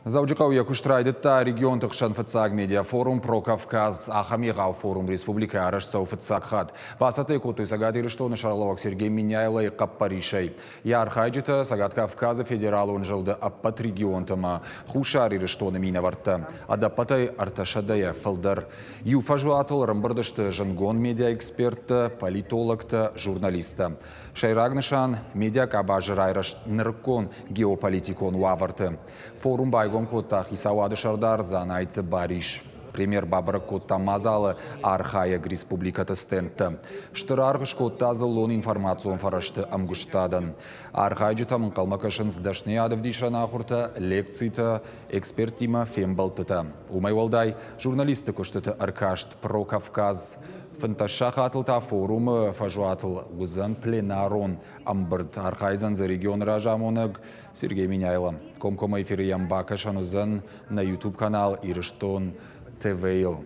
Заудикауя куштрайдытта регион тықшан фыцаг медиафорум про Кавказ ахамегау форум республика арашцау фыцаг хат. Басаты куты сагат ирыштоны Шарловак Сергей Миняйлы и Каппаришей. Яр хайджита сагат Кавказа федерал он жилды аппат регионтама. Хушар ирыштоны минаварта. Адапатай арташадая фалдар. Юфажуатыл рамбардышты жангон медиа-эксперта, политологта, журналиста. Шайрагнышан медиа-кабажы райраш ныркон геополитикон уаварты. Форум байгом коттах Исауады Шардар занайты бариш. Премьер Бабара котта мазалы архая республикаты стендті. Штырарғыш котта зыллон информацион фарашты амгуштадан. Архайджы тамын қалмакашын здашны адывдишан ахурта лекцийті экспертима фембалтыта. Умайвалдай журналисты көштіті аркашт про Кавказ. Фанташах атылта форумы фажуатыл гузан пленарон амбырд архайзан за регион ражамоныг Сергей Миняйлы. Комкома эфирі ямбака шанузан на YouTube канал Ирыштон ТВЛ.